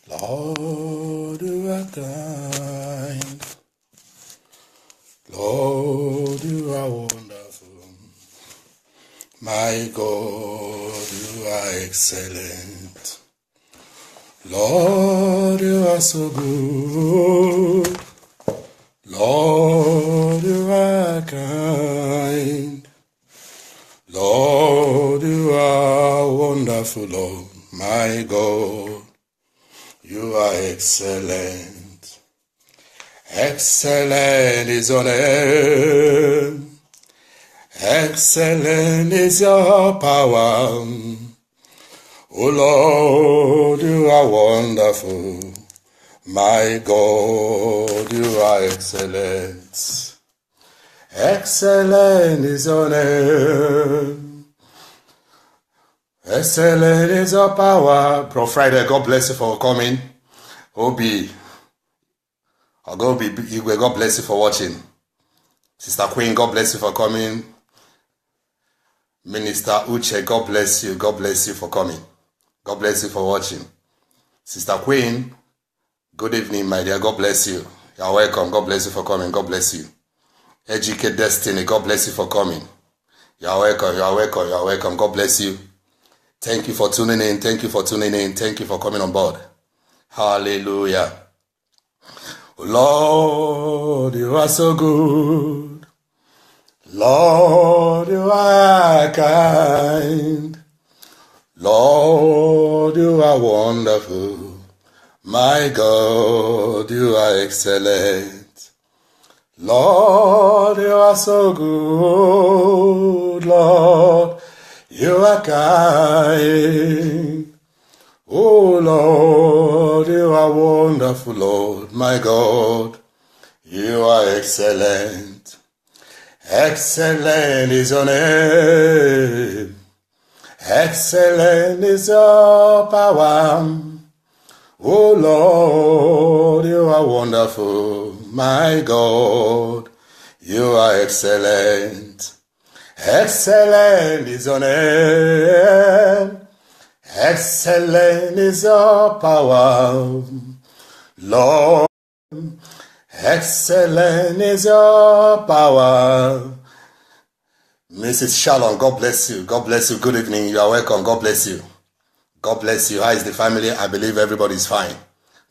Lord, you are kind. Lord, you are wonderful. My God, you are excellent. Lord, you are so good. Lord, you are kind. Lord, you are wonderful, Lord. My God, you are excellent. Excellent is your name. Excellent is your power. O Lord, you are wonderful. My God, you are excellent. Excellent is your name. Excellent is your power. Pro Friday, God bless you for coming. Obi, Igwe, God bless you for watching. Sister Queen, God bless you for coming. Minister Uche, God bless you. God bless you for coming. God bless you for watching. Sister Queen, good evening, my dear. God bless you. You're welcome. God bless you for coming. God bless you. Educate Destiny, God bless you for coming. You're welcome. You're welcome. You're welcome. God bless you. Thank you for tuning in. Thank you for tuning in. Thank you for coming on board. Hallelujah. Lord, you are so good. Lord, you are kind. Lord, you are wonderful. My God, you are excellent. Lord, you are so good. Lord, you are kind. Oh Lord, you are wonderful, Lord. My God, you are excellent. Excellent is your name. Excellent is your power. Oh Lord, you are wonderful. My God, you are excellent. Excellent is your name. Excellent is your power. Lord, excellent is your power. Mrs. Shalom, God bless you. God bless you. Good evening. You are welcome. God bless you. God bless you. How is the family? I believe everybody is fine.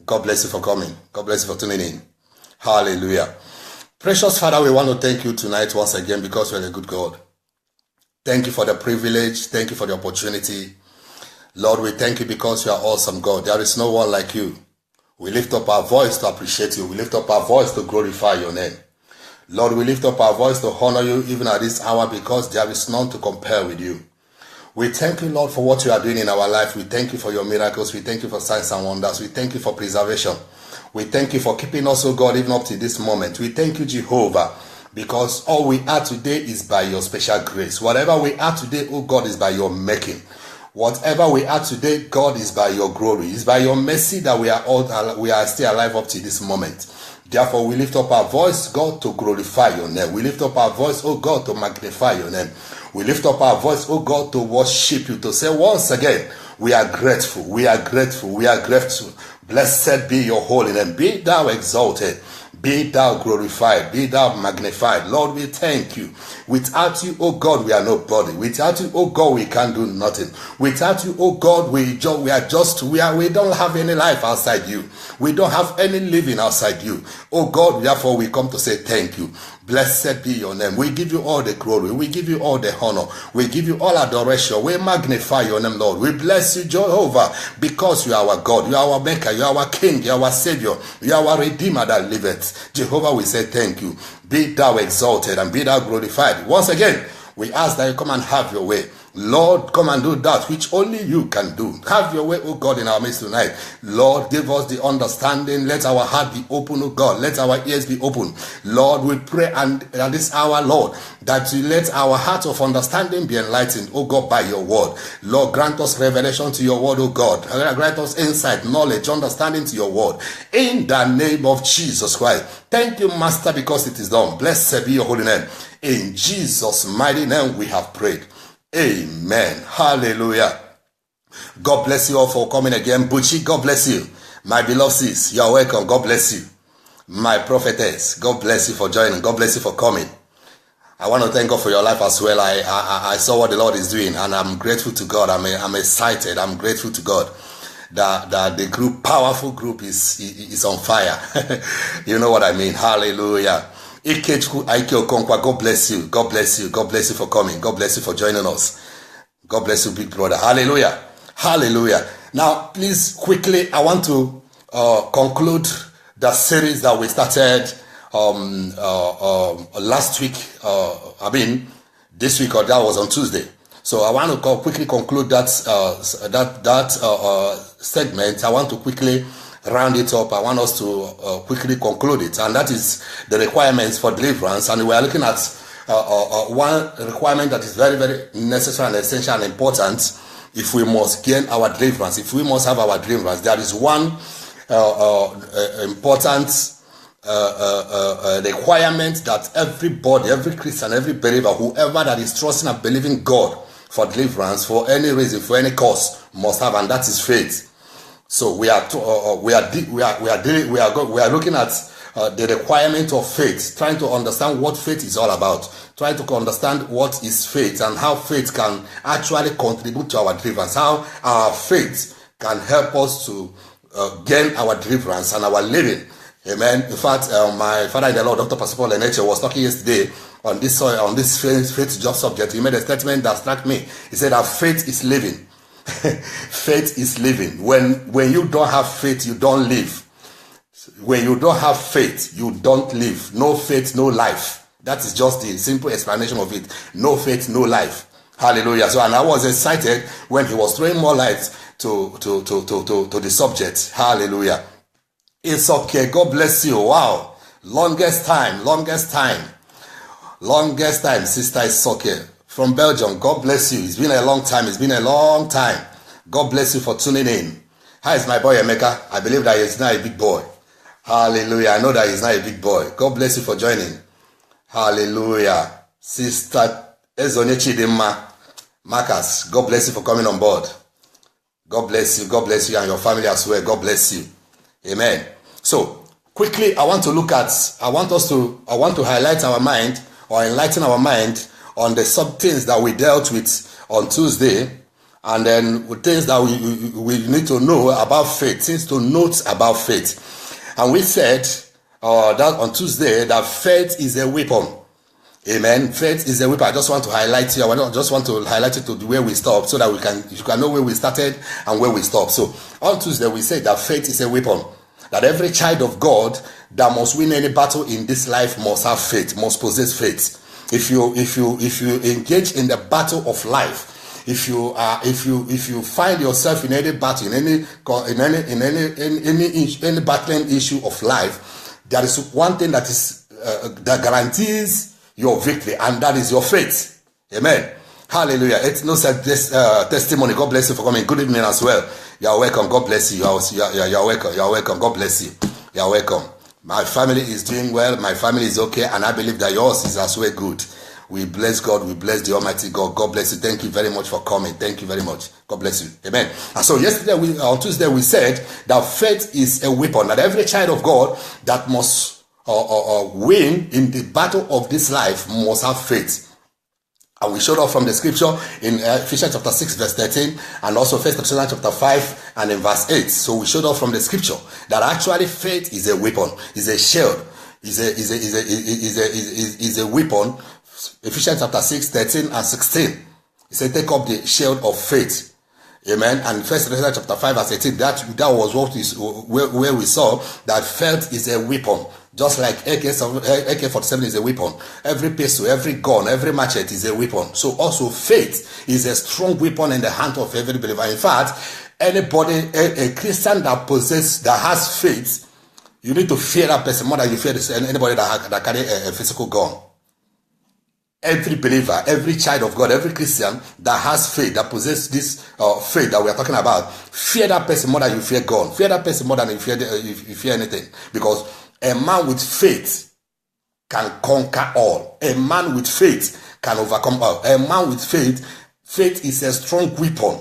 God bless you for coming. God bless you for tuning in. Hallelujah. Precious Father, we want to thank you tonight once again because you're a good God. Thank you for the privilege. Thank you for the opportunity. Lord, we thank you because you are awesome, God. There is no one like you. We lift up our voice to appreciate you. We lift up our voice to glorify your name. Lord, we lift up our voice to honor you even at this hour because there is none to compare with you. We thank you, Lord, for what you are doing in our life. We thank you for your miracles. We thank you for signs and wonders. We thank you for preservation. We thank you for keeping us, oh God, even up to this moment. We thank you, Jehovah, because all we are today is by your special grace. Whatever we are today, oh God, is by your making. Whatever we are today, God, is by your glory. It's by your mercy that we are still alive up to this moment. Therefore, we lift up our voice, God, to glorify your name. We lift up our voice, oh God, to magnify your name. We lift up our voice, oh God, to worship you, to say once again, we are grateful, we are grateful, we are grateful. Blessed be your holy name. Be thou exalted. Be thou glorified, be thou magnified. Lord, we thank you. Without you, oh God, we are nobody. Without you, oh God, we can do nothing. Without you, oh God, we don't have any life outside you. We don't have any living outside you. Oh God, therefore we come to say thank you. Blessed be your name. We give you all the glory. We give you all the honor. We give you all adoration. We magnify your name, Lord. We bless you, Jehovah, because you are our God. You are our Maker. You are our King. You are our Savior. You are our Redeemer that liveth. Jehovah, we say thank you. Be thou exalted and be thou glorified. Once again, we ask that you come and have your way. Lord, come and do that which only you can do. Have your way, oh God, in our midst tonight. Lord, give us the understanding. Let our heart be open, oh God. Let our ears be open. Lord, we pray and at this hour, Lord, that you let our heart of understanding be enlightened, oh God, by your word. Lord, grant us revelation to your word, oh God. Grant us insight, knowledge, understanding to your word. In the name of Jesus Christ. Thank you, Master, because it is done. Blessed be your holy name. In Jesus' mighty name we have prayed. Amen. Hallelujah. God bless you all for coming again. Buchi, God bless you. My beloved sis, you are welcome. God bless you. My prophetess, God bless you for joining. God bless you for coming. I want to thank God for your life as well. I saw what the Lord is doing, and I'm grateful to God. I'm excited. I'm grateful to God that the group, powerful group, is on fire. You know what I mean? Hallelujah. God bless you. God bless you. God bless you for coming. God bless you for joining us. God bless you, big brother. Hallelujah. Hallelujah. Now, please, quickly, I want to conclude the series that we started last week. This week, or that was on Tuesday. So I want to quickly conclude that segment. I want to quickly round it up. I want us to quickly conclude it, and that is the requirements for deliverance. And we are looking at one requirement that is very, very necessary and essential and important. If we must gain our deliverance, if we must have our deliverance, there is one important requirement that everybody, every Christian, every believer, whoever that is trusting and believing God for deliverance for any reason, for any cause, must have, and that is faith. So we are looking at the requirement of faith, trying to understand what faith is all about, trying to understand what is faith and how faith can actually contribute to our deliverance, how our faith can help us to gain our deliverance and our living. Amen. In fact, my father in the Lord, Dr. Pastor Paul Eneche, was talking yesterday on this faith job subject. He made a statement that struck me. He said that faith is living. Faith is living. When you don't have faith, you don't live. When you don't have faith, you don't live. No faith, no life. That is just the simple explanation of it. No faith, no life. Hallelujah. So, and I was excited when he was throwing more light to the subject. Hallelujah. It's okay. God bless you. Wow. Longest time, Sister Isoke from Belgium. God bless you. It's been a long time. God bless you for tuning in. Hi, it's my boy Emeka. I believe that he's not a big boy. Hallelujah. I know that he's not a big boy. God bless you for joining. Hallelujah. Sister Ezonechi Dimma Marcus, God bless you for coming on board. God bless you. God bless you and your family as well. God bless you. Amen. So, quickly, I want to highlight our mind or enlighten our mind on the sub things that we dealt with on Tuesday, and then with things that we need to know about faith, things to note about faith. And we said that on Tuesday that faith is a weapon. Amen. Faith is a weapon. I just want to highlight here. I just want to highlight it to where we stopped, so that you can know where we started and where we stopped. So on Tuesday we said that faith is a weapon. That every child of God that must win any battle in this life must have faith, must possess faith. If you engage in the battle of life, if you find yourself in any battle, in any battling issue of life, there is one thing that guarantees your victory, and that is your faith. Amen. Hallelujah. It's no testimony. God bless you for coming. Good evening as well. You are welcome. God bless you. You are welcome. You are welcome. God bless you. You are welcome. My family is doing well. My family is okay, and I believe that yours is as well good. We bless God. We bless the Almighty God. God bless you. Thank you very much for coming. Thank you very much. God bless you. Amen. And so yesterday, on Tuesday, we said that faith is a weapon. That every child of God that must win in the battle of this life must have faith. And we showed off from the scripture in Ephesians chapter 6 verse 13, and also 1 Thessalonians chapter 5 and in verse 8. So we showed off from the scripture that actually faith is a weapon, is a shield, is a weapon. Ephesians chapter 6, 13 and 16. He said, take up the shield of faith. Amen. And 1 Thessalonians chapter 5 verse 18, that was where we saw that faith is a weapon. Just like AK-47 is a weapon. Every pistol, every gun, every machete is a weapon. So also faith is a strong weapon in the hand of every believer. In fact, anybody, a Christian that has faith, you need to fear that person more than you fear anybody that carry a physical gun. Every believer, every child of God, every Christian that has faith, that possesses this faith that we are talking about, fear that person more than you fear God. Fear that person more than you fear anything. Because a man with faith can conquer all. A man with faith can overcome all. A man with faith is a strong weapon.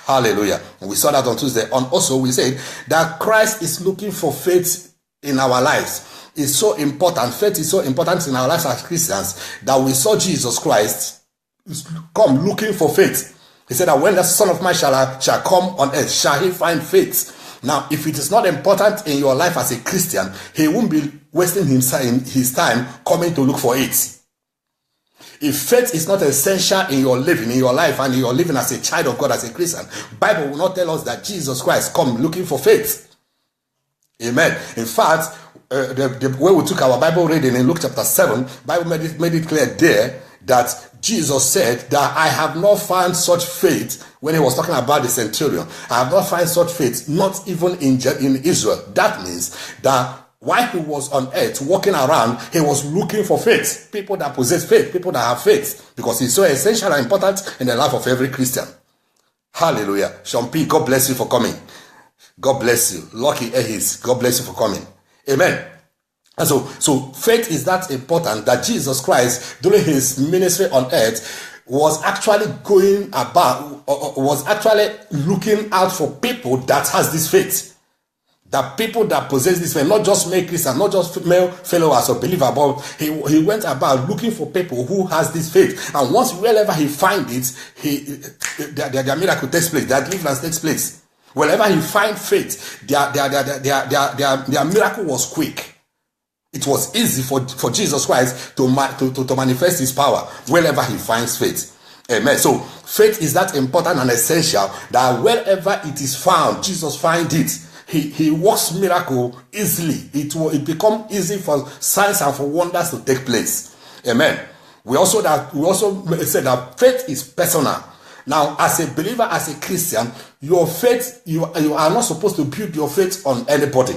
Hallelujah. And we saw that on Tuesday. And also we said that Christ is looking for faith in our lives. It's so important. Faith is so important in our lives as Christians that we saw Jesus Christ come looking for faith. He said that when the Son of Man shall come on earth, shall he find faith? Now, if it is not important in your life as a Christian, he won't be wasting his time coming to look for it. If faith is not essential in your living, in your life, and you're living as a child of God, as a Christian, Bible will not tell us that Jesus Christ come looking for faith. Amen. In fact, the way we took our Bible reading in Luke chapter 7, Bible made it clear there that Jesus said that I have not found such faith when he was talking about the centurion. I have not found such faith, not even in Israel. That means that while he was on earth walking around, he was looking for faith. People that possess faith, people that have faith, because it's so essential and important in the life of every Christian. Hallelujah. Sean P, God bless you for coming. God bless you. Lucky Ehis, God bless you for coming. Amen. And so faith is that important that Jesus Christ, during his ministry on earth, was actually going about, was actually looking out for people that has this faith. That people that possess this faith, not just male Christians, not just male followers or believers, but he went about looking for people who has this faith. And once, wherever he finds it, their miracle takes place, their deliverance takes place. Wherever he finds faith, their miracle was quick. It was easy for Jesus Christ to manifest his power wherever he finds faith. Amen. So faith is that important and essential that wherever it is found, Jesus finds it. He works miracle easily. It become easy for signs and for wonders to take place. Amen. We also said that faith is personal. Now, as a believer, as a Christian, your faith, you are not supposed to build your faith on anybody.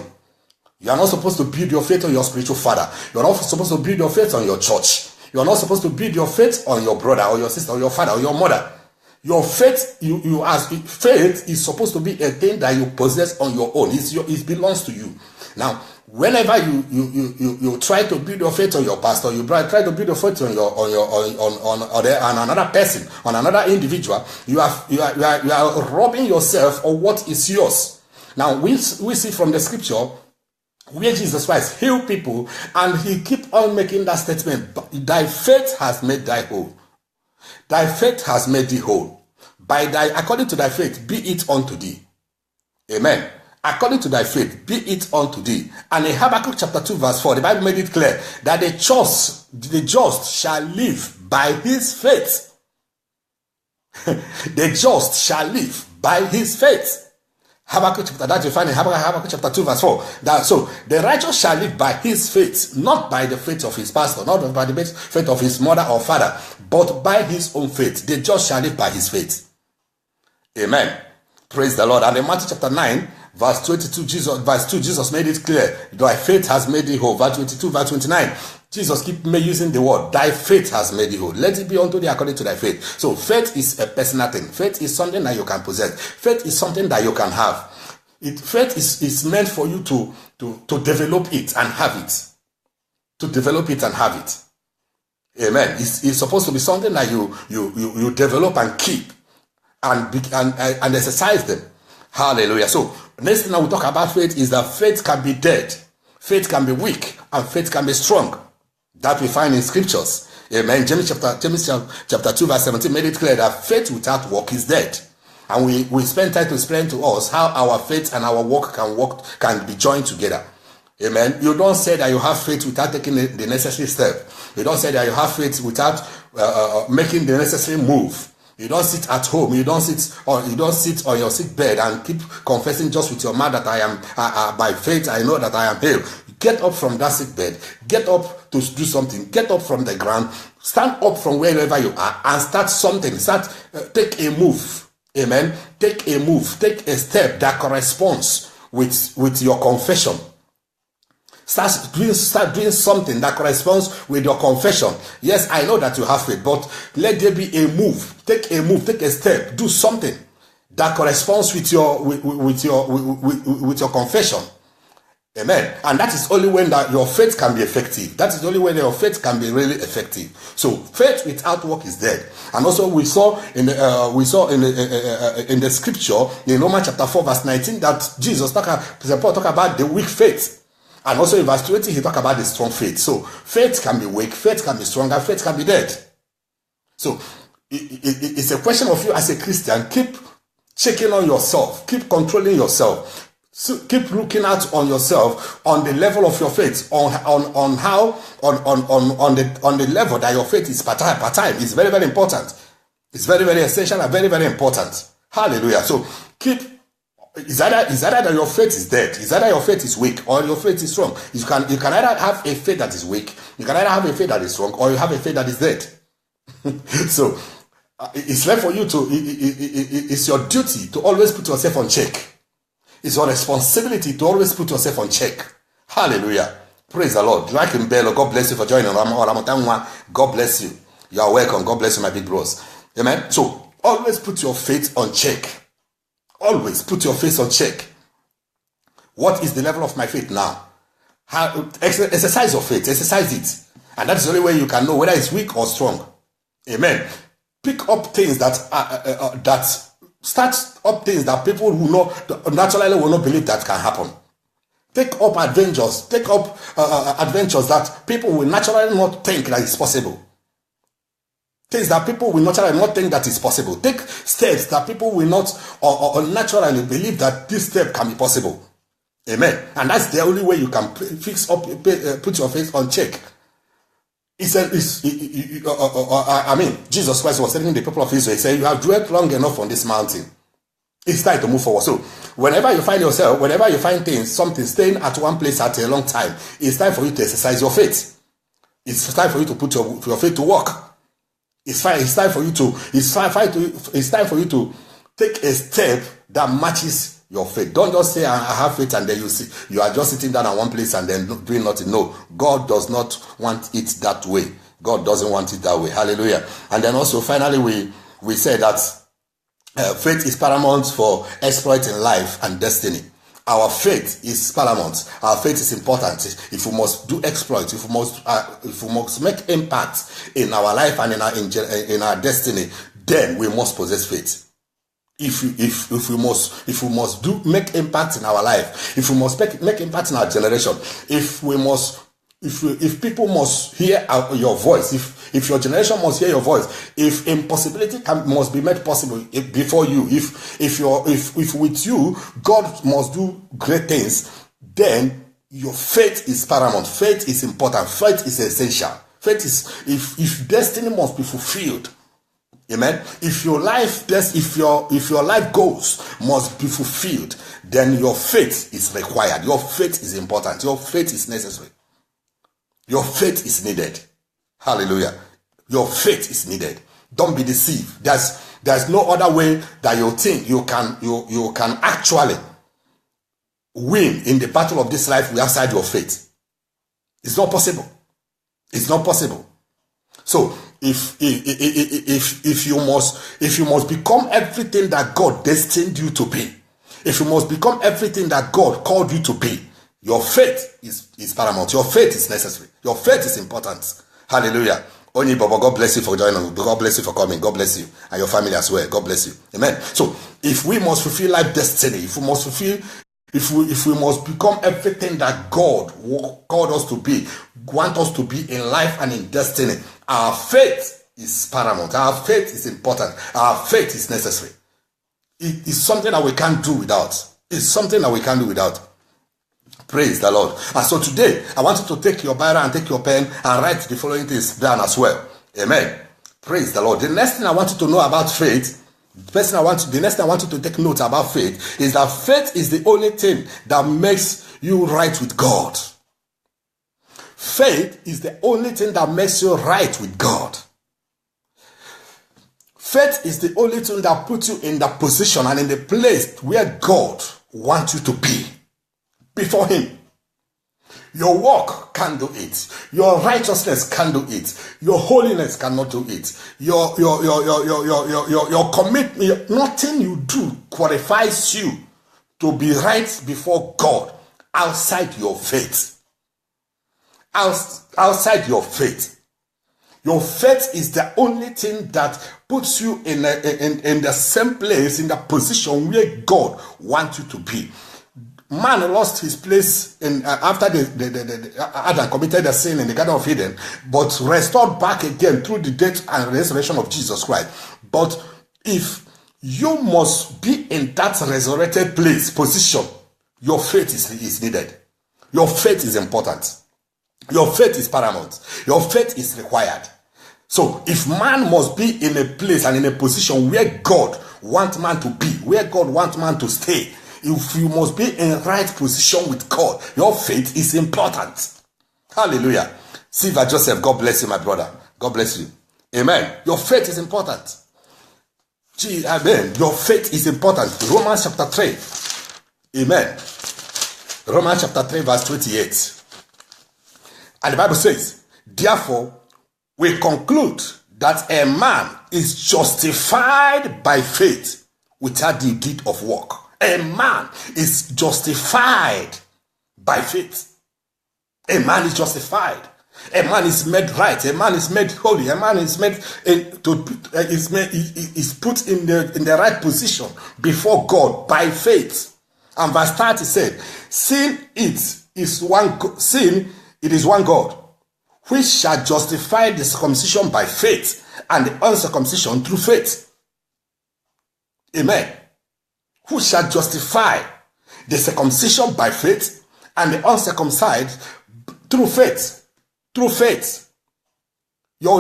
You are not supposed to build your faith on your spiritual father. You are not supposed to build your faith on your church. You are not supposed to build your faith on your brother or your sister or your father or your mother. Your faith, faith is supposed to be a thing that you possess on your own. It belongs to you. Now, whenever you try to build your faith on your pastor, you try to build your faith on another person, on another individual, you are robbing yourself of what is yours. Now, we see from the scripture where Jesus Christ healed people, and he keep on making that statement: thy faith has made thy whole. Thy faith has made thee whole. According to thy faith, be it unto thee. Amen. According to thy faith, be it unto thee. And in Habakkuk chapter 2 verse 4, the Bible made it clear that the just shall live by his faith. The just shall live by his faith. Habakkuk chapter, that you find in Habakkuk chapter 2 verse 4. So the righteous shall live by his faith, not by the faith of his pastor, not by the faith of his mother or father, but by his own faith. The just shall live by his faith. Amen. Praise the Lord. And in Matthew chapter 9 verse 22, Jesus made it clear, thy faith has made thee whole. Verse 22, verse 29, Jesus keep using the word, thy faith has made thee whole. Let it be unto thee according to thy faith. So faith is a personal thing. Faith is something that you can possess. Faith is something that you can have. Faith is meant for you to develop it and have it. To develop it and have it. Amen. It's supposed to be something that you develop and keep and exercise them. Hallelujah. So next thing I will talk about faith is that faith can be dead, faith can be weak, and faith can be strong. That we find in scriptures. Amen. James chapter 2 verse 17 made it clear that faith without work is dead. And we spend time to explain to us how our faith and our work can be joined together. Amen. You don't say that you have faith without taking the necessary step. You don't say that you have faith without making the necessary move. You don't sit at home. You don't sit on your sick bed and keep confessing just with your mouth that I am by faith I know that I am healed. Get up from that sick bed. Get up to do something. Get up from the ground. Stand up from wherever you are and start something. Take a move. Amen. Take a move. Take a step that corresponds with your confession. Start doing something that corresponds with your confession. Yes, I know that you have faith, but let there be a move. Take a move. Take a step. Do something that corresponds with your confession. Amen. And that is only when that your faith can be effective. That is the only way your faith can be really effective. So faith without work is dead. And also we saw in the scripture in Romans chapter 4 verse 19 that Paul talk about the weak faith. And also in verse 20 he talk about the strong faith. So faith can be weak, faith can be stronger, faith can be dead. So it's a question of you as a Christian. Keep checking on yourself, keep controlling yourself. So keep looking out on yourself on the level of your faith, on the level that your faith is part time. It's very, very important. It's very, very essential and very, very important. Hallelujah. So it's either that your faith is dead, it's either your faith is weak or your faith is strong. You can either have a faith that is weak, you can either have a faith that is strong, or you have a faith that is dead. So it's left for you to. It's your duty to always put yourself on check. It's your responsibility to always put yourself on check. Hallelujah. Praise the Lord. Like in Bello, God bless you for joining. God bless you. You are welcome. God bless you, my big bros. Amen. So always put your faith on check. Always put your faith on check. What is the level of my faith now? Exercise your faith. Exercise it. And that's the only way you can know whether it's weak or strong. Amen. Pick up things that start up things that people who know naturally will not believe that can happen. Take up adventures. Take up adventures that people will naturally not think that is possible. Things that people will naturally not think that is possible. Take steps that people will not or naturally believe that this step can be possible. Amen. And that's the only way you can put your faith on check. Jesus Christ was telling the people of Israel, he said, you have dwelt long enough on this mountain. It's time to move forward. So whenever you find yourself, whenever you find something staying at one place at a long time, it's time for you to exercise your faith. It's time for you to put your faith to work. It's time for you to take a step that matches your faith. Don't just say, I have faith, and then you are just sitting down at one place and then doing nothing. No, God does not want it that way. God doesn't want it that way. Hallelujah. And then also, finally, we say that faith is paramount for exploit in life and destiny. Our faith is paramount. Our faith is important. If we must do exploit, if we must make impact in our life and in our destiny, then we must possess faith. If we must make impact in our life, if we must make impact in our generation, if people must hear your voice, if your generation must hear your voice, if impossibility must be made possible before you, if with you God must do great things, then your faith is paramount. Faith is important. Faith is essential. Faith is if destiny must be fulfilled. Amen. If your life goals must be fulfilled, then your faith is required. Your faith is important. Your faith is necessary. Your faith is needed. Hallelujah. Your faith is needed. Don't be deceived. There's no other way that you think you can actually win in the battle of this life outside your faith. It's not possible. It's not possible. So if you must become everything that God destined you to be, if you must become everything that God called you to be, your faith is paramount. Your faith is necessary. Your faith is important. Hallelujah. Only Baba, God bless you for joining. God bless you for coming. God bless you and your family as well. God bless you. Amen. So if we must fulfill life destiny, if we must become everything that God called us to be, want us to be in life and in destiny, our faith is paramount. Our faith is important. Our faith is necessary. It is something that we can't do without. It's something that we can't do without. Praise the Lord. And so today, I want you to take your Bible and take your pen and write the following things down as well. Amen. Praise the Lord. The next thing I want you to know about faith, the next thing I want you to take note about faith is that faith is the only thing that makes you right with God. Faith is the only thing that makes you right with God. Faith is the only thing that puts you in the position and in the place where God wants you to be before Him. Your work can't do it. Your righteousness can't do it. Your holiness cannot do it. Your commitment, nothing you do qualifies you to be right before God outside your faith. Outside your faith. Your faith is the only thing that puts you in the same place, in the position where God wants you to be. Man lost his place after Adam committed the sin in the Garden of Eden, but restored back again through the death and resurrection of Jesus Christ. But if you must be in that resurrected place, position, your faith is needed. Your faith is important. Your faith is paramount. Your faith is required. So if man must be in a place and in a position where God wants man to be, where God wants man to stay, if you must be in right position with God, your faith is important. Hallelujah. Silver Joseph, God bless you, my brother. God bless you. Amen. Your faith is important. Amen. Your faith is important. Romans chapter 3. Amen. Romans chapter 3 verse 28. And the Bible says, therefore, we conclude that a man is justified by faith without the deed of work. A man is justified by faith. A man is justified. A man is made right. A man is made holy. A man is made is put in the right position before God by faith. And verse 30 said, it is one God, which shall justify the circumcision by faith and the uncircumcision through faith. Amen. Who shall justify the circumcision by faith and the uncircumcised through faith? Through faith. Your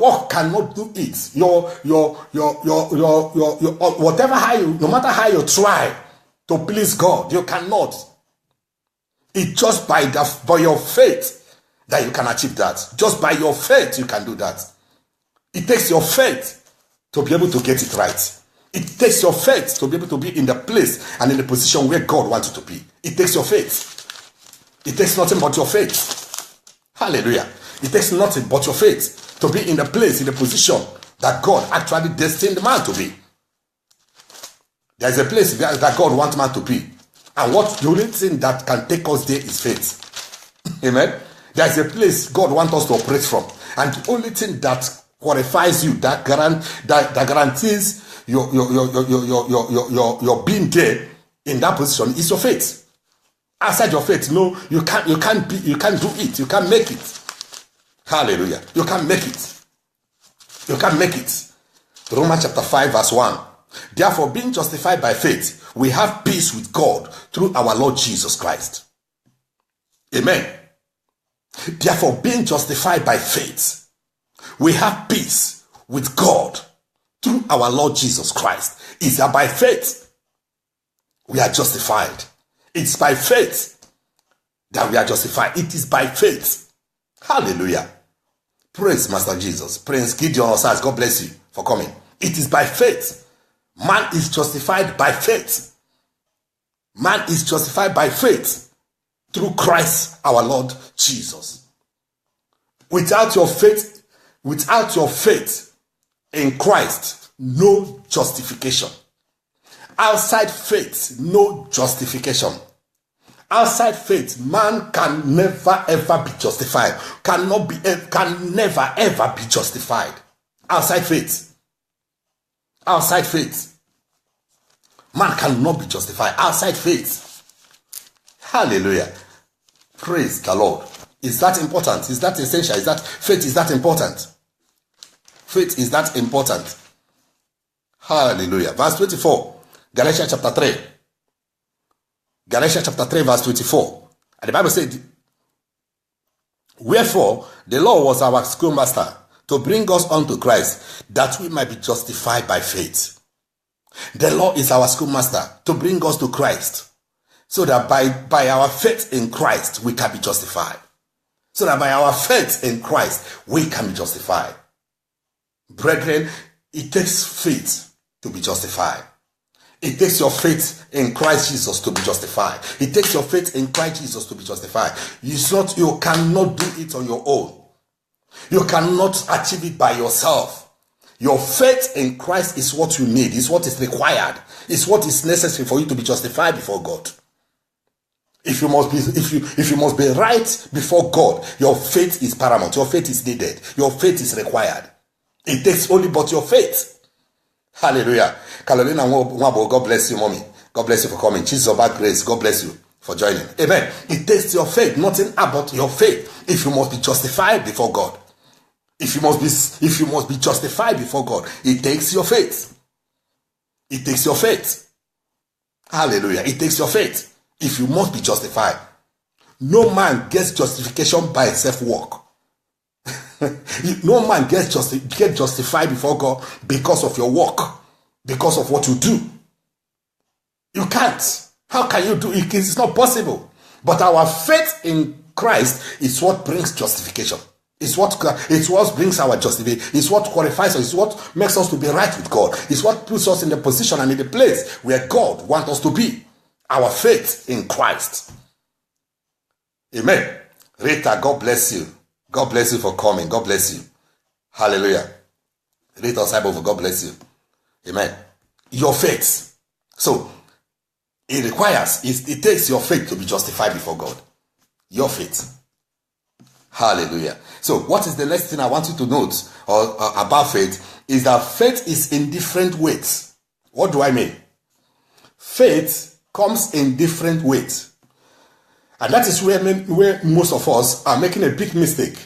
work cannot do it. No matter how you try to please God, you cannot. It's just by your faith that you can achieve that. Just by your faith you can do that. It takes your faith to be able to get it right. It takes your faith to be able to be in the place and in the position where God wants you to be. It takes your faith. It takes nothing but your faith. Hallelujah. It takes nothing but your faith to be in the place, in the position that God actually destined man to be. There is a place that God wants man to be. And the only thing that can take us there is faith. Amen. There is a place God wants us to operate from. And the only thing that qualifies you, that guarantees your being there in that position is your faith. Outside your faith, no, you can't do it. You can't make it. Hallelujah. You can't make it. You can't make it. Romans chapter 5 verse 1. Therefore, being justified by faith, we have peace with God through our Lord Jesus Christ. Amen. Therefore, being justified by faith, we have peace with God through our Lord Jesus Christ. It's by faith we are justified. It's by faith that we are justified. It is by faith. Hallelujah. Praise Master Jesus. Praise Gideon Osiris. God bless you for coming. It is by faith. Man is justified by faith. Man is justified by faith through Christ our Lord Jesus. Without your faith in Christ, no justification. Outside faith, no justification. Outside faith, man can never ever be justified. Can never ever be justified. Outside faith. Outside faith. Man cannot be justified. Outside faith. Hallelujah. Praise the Lord. Is that important? Is that essential? Is that faith? Is that important? Faith is that important. Hallelujah. Verse 24. Galatians chapter 3. Galatians chapter 3 verse 24. And the Bible said, wherefore the law was our schoolmaster to bring us unto Christ, that we might be justified by faith. The law is our schoolmaster to bring us to Christ, so that by our faith in Christ we can be justified. So that by our faith in Christ we can be justified. Brethren, it takes faith to be justified. It takes your faith in Christ Jesus to be justified. It takes your faith in Christ Jesus to be justified. You cannot do it on your own. You cannot achieve it by yourself. Your faith in Christ is what you need. Is what is required. Is what is necessary for you to be justified before God. If you must be right before God, your faith is paramount. Your faith is needed. Your faith is required. It takes only but your faith. Hallelujah. Carolina Nwabo, God bless you, mommy. God bless you for coming. Jesus about grace, God bless you for joining. Amen. It takes your faith, nothing about your faith. If you must be justified before God, if you must be justified before God, it takes your faith. It takes your faith. Hallelujah. It takes your faith. If you must be justified, no man gets justification by self-work. No man gets justified before God because of your work, because of what you do. You can't. How can you do it? It's not possible. But our faith in Christ is what brings justification. It's what brings our justification. It's what qualifies us. It's what makes us to be right with God. It's what puts us in the position and in the place where God wants us to be. Our faith in Christ. Amen. Rita, God bless you. God bless you for coming. God bless you. Hallelujah. Rita Osaibo, God bless you. Amen. Your faith. So, it takes your faith to be justified before God. Your faith. Hallelujah. So, what is the next thing I want you to note about faith? Is that faith is in different weights. What do I mean? Faith comes in different weights. And that is where most of us are making a big mistake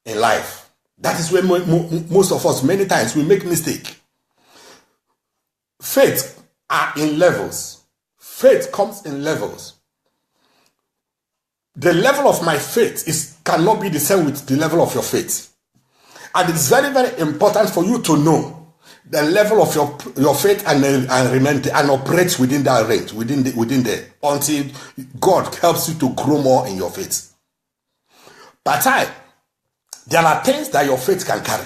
in life. That is where most of us, many times, we make mistake. Faith are in levels. Faith comes in levels. The level of my faith cannot be the same with the level of your faith. And it's very, very important for you to know the level of your faith and remain and operate within that range, within there, until God helps you to grow more in your faith. But there are things that your faith can carry.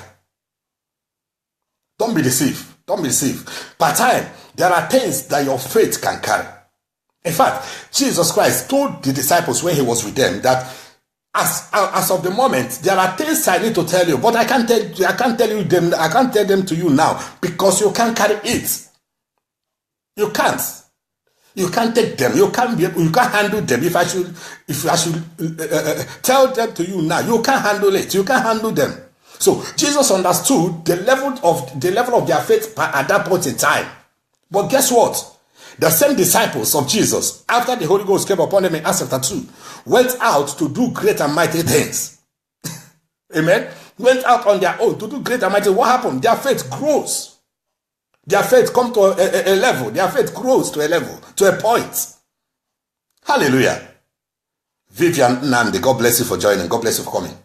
Don't be deceived. Don't be deceived. But there are things that your faith can carry. In fact, Jesus Christ told the disciples when he was with them that as of the moment, there are things I need to tell you, but I can't tell them to you now because you can't carry it. You can't. You can't take them. You can't handle them. If I should tell them to you now, you can't handle it. You can't handle them. So Jesus understood the level of their faith at that point in time. But guess what? The same disciples of Jesus, after the Holy Ghost came upon them in Acts chapter 2, went out to do great and mighty things. Amen? Went out on their own to do great and mighty. What happened? Their faith grows. Their faith comes to a level. Their faith grows to a level, to a point. Hallelujah. Vivian Nandi, God bless you for joining. God bless you for coming.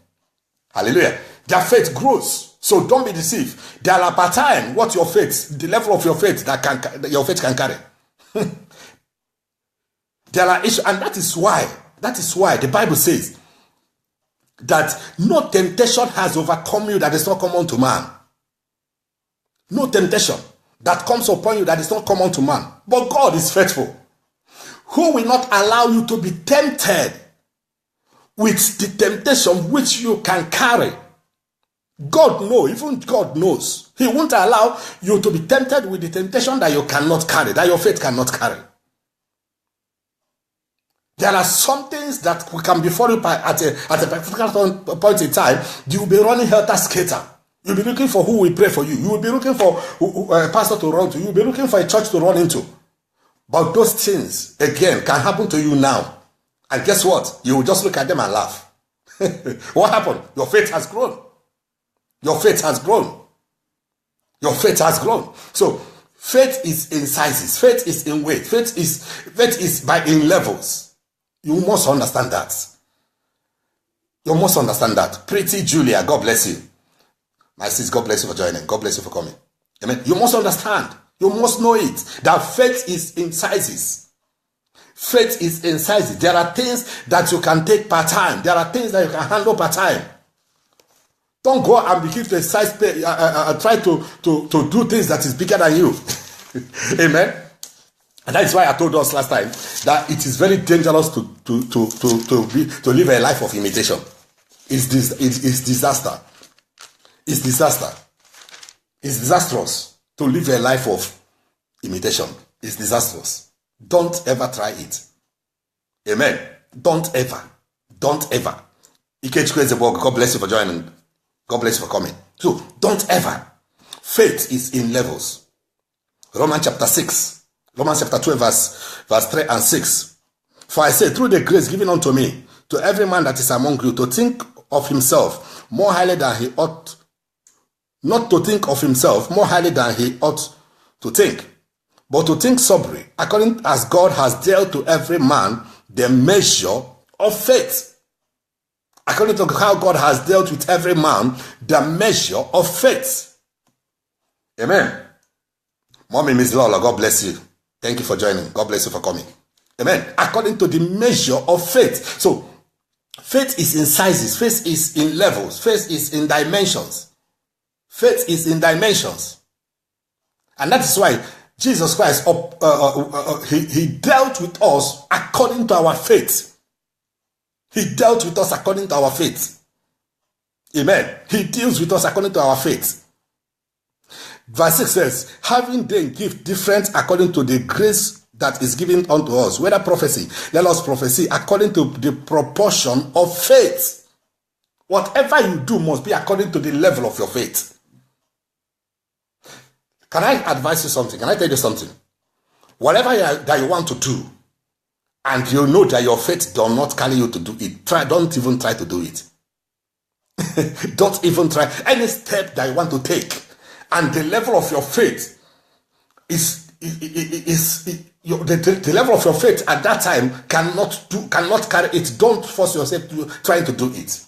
Hallelujah. Their faith grows. So don't be deceived. There are per time what your faith, the level of your faith that your faith can carry. There are issues, and that is why the Bible says that no temptation has overcome you that is not common to man. No temptation that comes upon you that is not common to man. But God is faithful, who will not allow you to be tempted with the temptation which you can carry. God knows, even God knows. He won't allow you to be tempted with the temptation that you cannot carry, that your faith cannot carry. There are some things that can befall you at a particular point in time. You will be running helter-skelter. You'll be looking for who will pray for you. You will be looking for a pastor to run to. You will be looking for a church to run into. But those things, again, can happen to you now. And guess what? You will just look at them and laugh. What happened? Your faith has grown. Your faith has grown. Your faith has grown. So, faith is in sizes. Faith is in weight. Faith is in levels. You must understand that. You must understand that. Pretty Julia, God bless you. My sis, God bless you for joining. God bless you for coming. Amen. You must understand. You must know it. That faith is in sizes. Faith is in sizes. There are things that you can take per time. There are things that you can handle per time. Don't go and begin to exercise, try to do things that is bigger than you. Amen. And that is why I told us last time that it is very dangerous to live a life of imitation. It's disaster. It's disaster. It's disastrous to live a life of imitation. It's disastrous. Don't ever try it. Amen. Don't ever. Ikechukwu Ezebog, God bless you for joining. God bless you for coming. So, don't ever. Faith is in levels. Romans chapter 6. Romans chapter 12 verse 3 and 6. For I say, through the grace given unto me, to every man that is among you, to think of himself more highly than he ought, not to think of himself more highly than he ought to think, but to think soberly, according as God has dealt to every man the measure of faith. According to how God has dealt with every man the measure of faith. Amen. Mommy Miss Lola, God bless you. Thank you for joining. God bless you for coming. Amen. According to the measure of faith. So, faith is in sizes. Faith is in levels. Faith is in dimensions. Faith is in dimensions. And that is why Jesus Christ, he dealt with us according to our faith. He dealt with us according to our faith. Amen. He deals with us according to our faith. Verse 6 says, having then gift different according to the grace that is given unto us, whether prophecy, let us prophesy according to the proportion of faith. Whatever you do must be according to the level of your faith. Can I advise you something? Can I tell you something? Whatever that you want to do, and you know that your faith does not carry you to do it, don't even try to do it. Don't even try. Any step that you want to take, and the level of your faith the level of your faith at that time cannot carry it. Don't force yourself to trying to do it.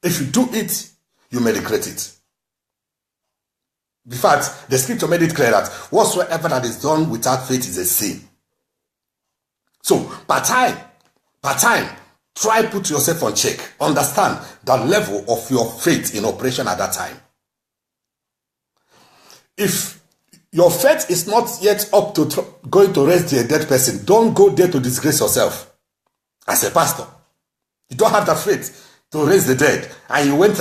If you do it, you may regret it. In fact, the scripture made it clear that whatsoever that is done without faith is a sin. So, part time, try put yourself on check. Understand the level of your faith in operation at that time. If your faith is not yet up to going to raise the dead person, don't go there to disgrace yourself as a pastor. You don't have the faith to raise the dead, and you went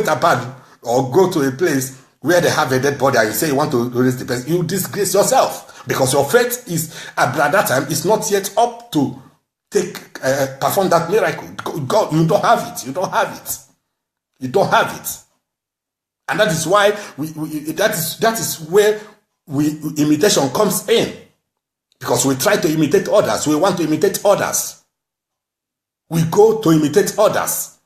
abroad or go to a place where they have a dead body and you say you want to raise the person, you disgrace yourself because your faith is at that time is not yet up to perform that miracle. God, you don't have it. You don't have it. You don't have it. And that is why that is where imitation comes in. Because we try to imitate others. We want to imitate others. We go to imitate others.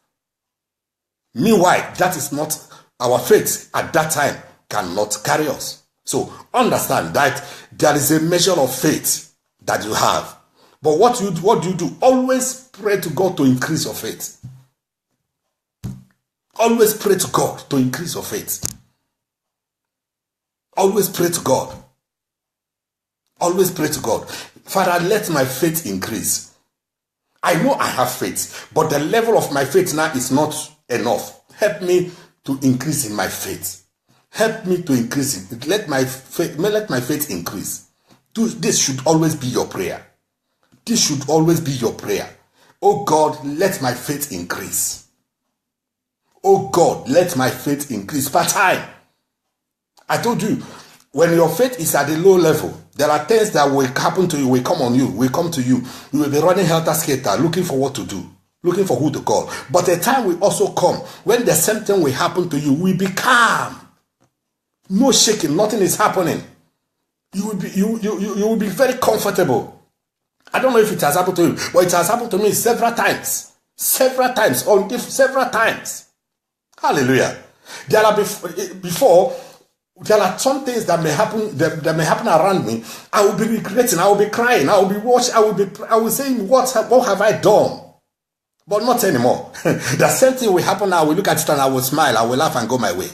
Meanwhile, that is not our faith at that time cannot carry us. So understand that there is a measure of faith that you have. But what do you do? Always pray to God to increase your faith. Always pray to God to increase your faith. Always pray to God. Always pray to God. Father, let my faith increase. I know I have faith, but the level of my faith now is not enough. Help me to increase in my faith. Help me to increase it. Let my faith increase. This should always be your prayer. This should always be your prayer. Oh God, let my faith increase. Oh God, let my faith increase. Part time. I told you, when your faith is at a low level, there are things that will happen to you, will come on you, will come to you. You will be running helter-skelter, looking for what to do, looking for who to call. But a time will also come when the same thing will happen to you. We be calm. No shaking, nothing is happening. You will be very comfortable. I don't know if it has happened to you, but it has happened to me several times. Several times. Hallelujah. There are there are some things that may happen that may happen around me. I will be regretting, I will be crying, I will be watching, I will say, what have I done? But not anymore. The same thing will happen now. I will look at it and I will smile, I will laugh and go my way.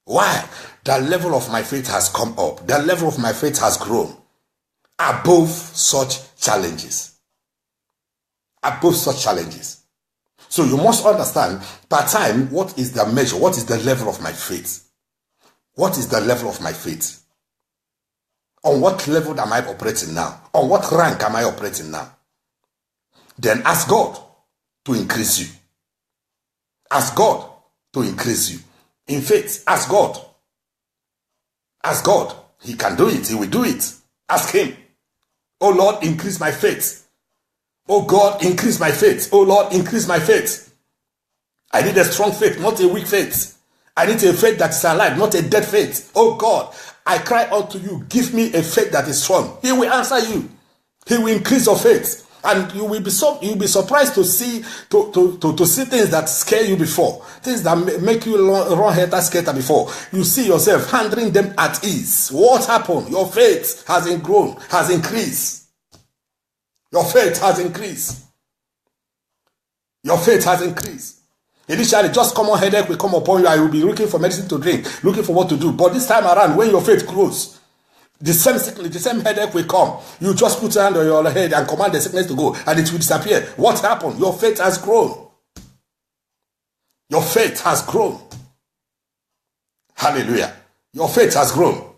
Why? The level of my faith has come up. The level of my faith has grown above such challenges. Above such challenges. So you must understand, per time, what is the measure? What is the level of my faith? What is the level of my faith? On what level am I operating now? On what rank am I operating now? Then ask God to increase you. Ask God to increase you. In faith, ask God. Ask God. He can do it. He will do it. Ask him. Oh Lord, increase my faith. Oh God, increase my faith. Oh Lord, increase my faith. I need a strong faith, not a weak faith. I need a faith that is alive, not a dead faith. Oh God, I cry out to you. Give me a faith that is strong. He will answer you. He will increase your faith. And you'll be surprised to see see things that scare you before, things that make you run helter skelter before. You see yourself handling them at ease. What happened? Your faith has grown, has increased. Your faith has increased. Your faith has increased. Initially, just common headache will come upon you. I will be looking for medicine to drink, looking for what to do. But this time around, when your faith grows, the same sickness, the same headache will come. You just put your hand on your head and command the sickness to go, and it will disappear. What happened? Your faith has grown. Your faith has grown. Hallelujah. Your faith has grown.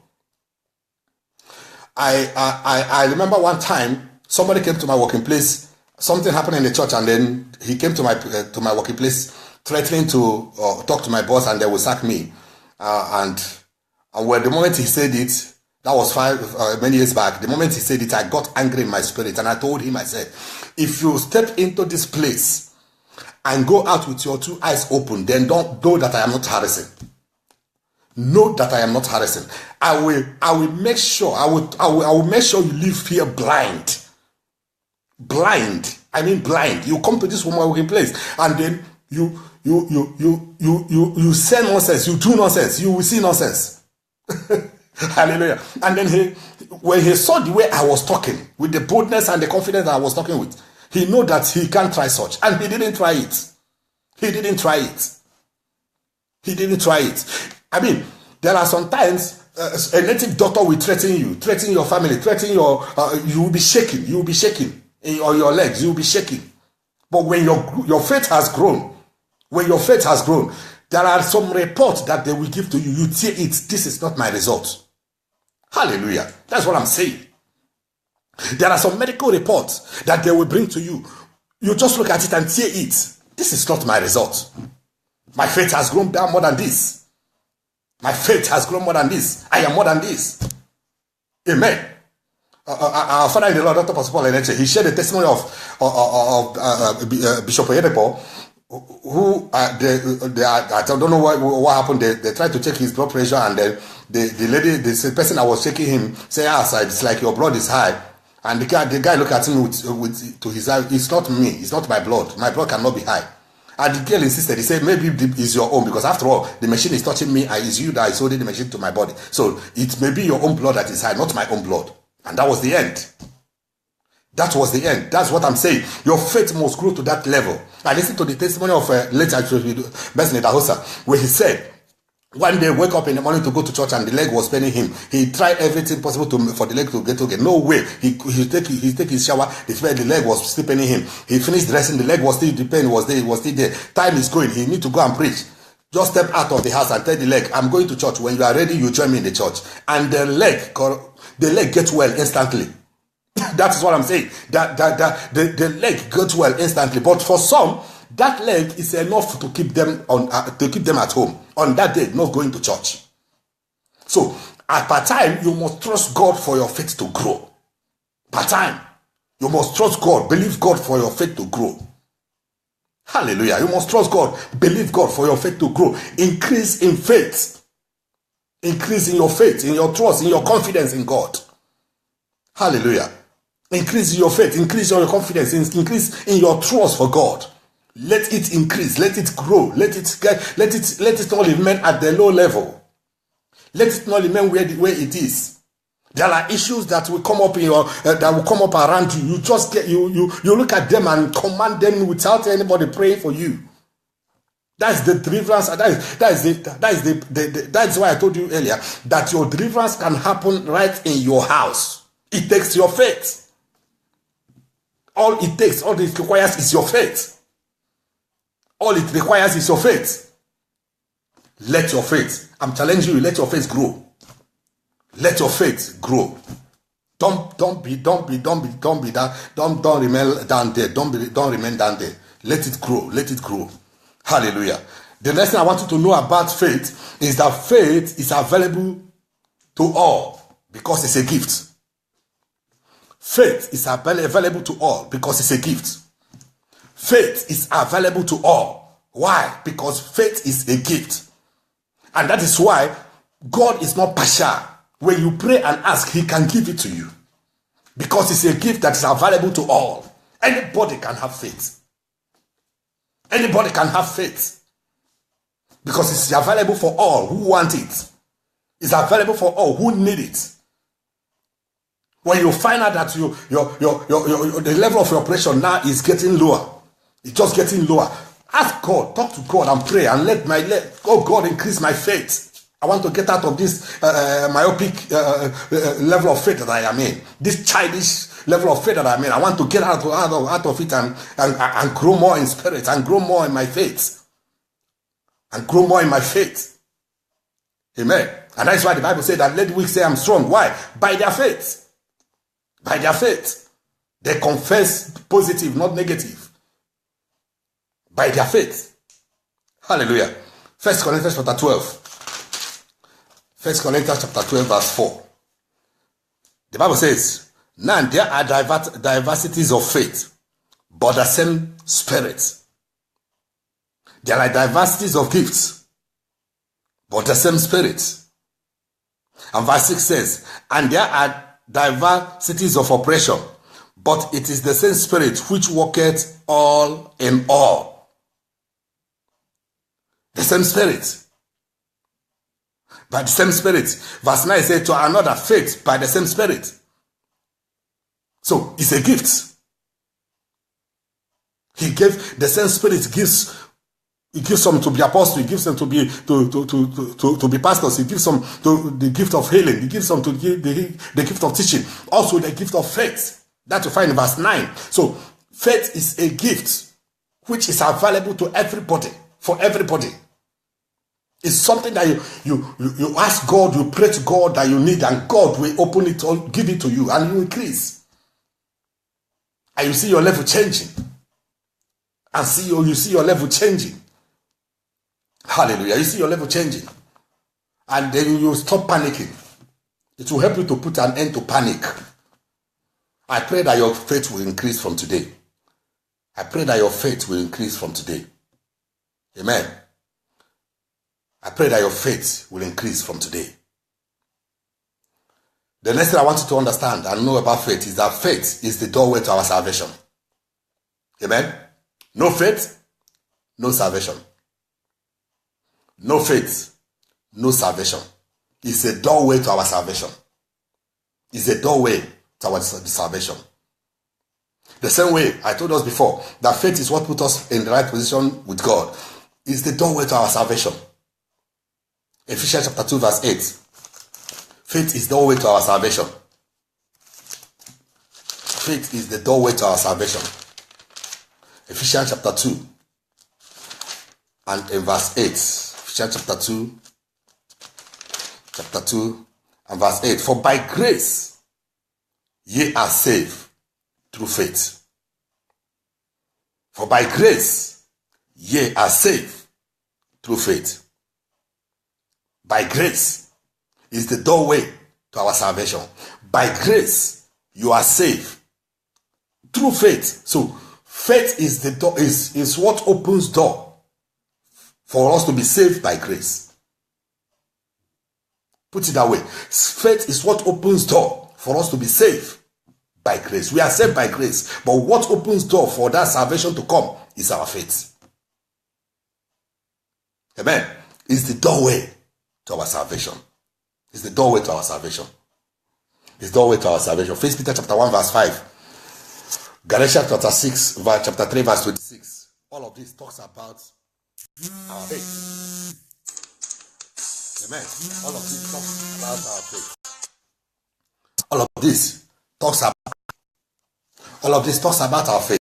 I remember one time somebody came to my working place. Something happened in the church, and then he came to my working place, threatening to talk to my boss, and they will sack me. And when the moment he said it, that was many years back. The moment he said it, I got angry in my spirit, and I told him, I said, if you step into this place and go out with your two eyes open, then don't know that I am not harassing. Know that I am not harassing. I will make sure. I will make sure you leave here blind. Blind. I mean blind. You come to this woman working place, and then you say nonsense. You do nonsense. You will see nonsense. Hallelujah. And then when he saw the way I was talking, with the boldness and the confidence that I was talking with, he knew that he can't try such. And he didn't try it. He didn't try it. He didn't try it. I mean, there are sometimes a native doctor will threaten you, threaten your family, threaten you will be shaking. You will be shaking on your legs. You will be shaking. But when your faith has grown, there are some reports that they will give to you. You tear it. This is not my result. Hallelujah. That's what I'm saying. There are some medical reports that they will bring to you. You just look at it and tear it. This is not my result. My faith has grown down more than this. My faith has grown more than this. I am more than this. Amen. Our father in the Lord, Dr. Pastor Paul Eneche, he shared the testimony of Bishop Oyedepo, who I don't know what happened. They tried to check his blood pressure, and then the person that was checking him said, it's like your blood is high. And the guy looked at him to his eye. It's not me. It's not my blood. My blood cannot be high. And the girl insisted. He said, maybe it's your own, because after all, the machine is touching me. It's you that is holding the machine to my body. So it may be your own blood that is high, not my own blood. And that was the end. That was the end. That's what I'm saying. Your faith must grow to that level. I listened to the testimony of late Benson Dahosa, where he said, one day wake up in the morning to go to church and the leg was paining him. He tried everything possible for the leg to get okay. No way. He take his shower. The leg was still paining him. He finished dressing. The leg was still, the pain was there. It was still there. Time is going. He need to go and preach. Just step out of the house and tell the leg, I'm going to church. When you are ready, you join me in the church. And the leg gets well instantly. That is what I'm saying. The leg gets well instantly. But for some, that leg is enough to keep them at home on that day, not going to church. So at part time, you must trust God for your faith to grow. Part time, you must trust God, believe God for your faith to grow. Hallelujah. You must trust God, believe God for your faith to grow. Increase in faith. Increase in your faith, in your trust, in your confidence in God. Hallelujah. Increase in your faith, increase in your confidence, increase in your trust for God. Let it increase, let it grow, let it not remain at the low level. Let it not remain where it is. There are issues that will come up around you. You just you look at them and command them without anybody praying for you. That's the deliverance. That's why I told you earlier that your deliverance can happen right in your house. It takes your faith. All it requires is your faith. All it requires is your faith. Let your faith, I'm challenging you, let your faith grow. Let your faith grow. Don't remain down there. Don't remain down there. Let it grow. Let it grow. Hallelujah. The next thing I want you to know about faith is that faith is available to all because it's a gift. Faith is available to all because it's a gift. Faith is available to all. Why? Because faith is a gift. And that is why God is not partial. When you pray and ask, he can give it to you. Because it's a gift that is available to all. Anybody can have faith. Anybody can have faith. Because it's available for all who want it. It's available for all who need it. When you find out that the level of your pressure now is getting lower. It's just getting lower. Ask God, talk to God and pray and let God increase my faith. I want to get out of this myopic level of faith that I am in. This childish level of faith that I'm in. I want to get out of it and grow more in spirit and grow more in my faith. And grow more in my faith. Amen. And that's why the Bible said that let the weak say I'm strong. Why? By their faith. By their faith. They confess positive, not negative. By their faith. Hallelujah. 1 Corinthians chapter 12. 1 Corinthians chapter 12 verse 4. The Bible says, now there are diversities of faith, but the same Spirit. There are diversities of gifts, but the same Spirit. And verse 6 says, and there are diversities of operation, but it is the same Spirit which worketh all in all. The same Spirit. By the same Spirit. Verse 9 says, to another faith by the same Spirit. So it's a gift. He gave the same Spirit he gives some to be apostles, he gives them to be pastors, he gives some to the gift of healing, he gives some to give the gift of teaching, also the gift of faith. That you find in verse 9. So faith is a gift which is available to everybody, for everybody. It's something that you ask God, you pray to God that you need, and God will open it or give it to you, and you increase. And you see your level changing. And you see your level changing. Hallelujah. You see your level changing. And then you stop panicking. It will help you to put an end to panic. I pray that your faith will increase from today. I pray that your faith will increase from today. Amen. I pray that your faith will increase from today. The next thing I want you to understand and know about faith is that faith is the doorway to our salvation. Amen. No faith, no salvation. No faith, no salvation. It's a doorway to our salvation. It's a doorway to our salvation. The same way I told us before that faith is what put us in the right position with God. It's the doorway to our salvation. Ephesians chapter 2 verse 8. Faith is the doorway to our salvation. Faith is the doorway to our salvation. Ephesians chapter 2 and in verse 8. Ephesians chapter 2 and verse 8. For by grace ye are saved through faith. For by grace ye are saved through faith. By grace is the doorway to our salvation. By grace you are saved through faith. So faith is the door, is what opens door for us to be saved by grace. Put it that way. Faith is what opens door for us to be saved by grace. We are saved by grace, but what opens door for that salvation to come is our faith. Amen. It's the doorway to our salvation. It's the doorway to our salvation. It's the doorway to our salvation. 1 Peter chapter 1 verse 5. Galatians chapter 3 verse 26. All of this talks about our faith. Amen. All of this talks about our faith. All of this talks about our faith.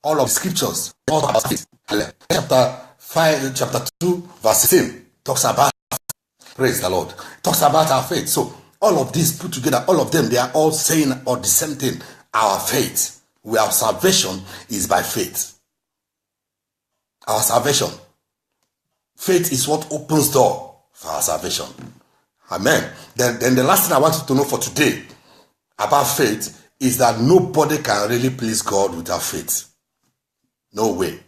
All of the scriptures talk about faith. Chapter 2 verse 16 talks about, praise the Lord, talks about our faith. So all of these put together, all of them, they are all saying or the same thing, our faith. Our salvation is by faith. Our salvation Faith is what opens door for our salvation. Amen. Then the last thing I want you to know for today about faith is that nobody can really please God without faith. No way.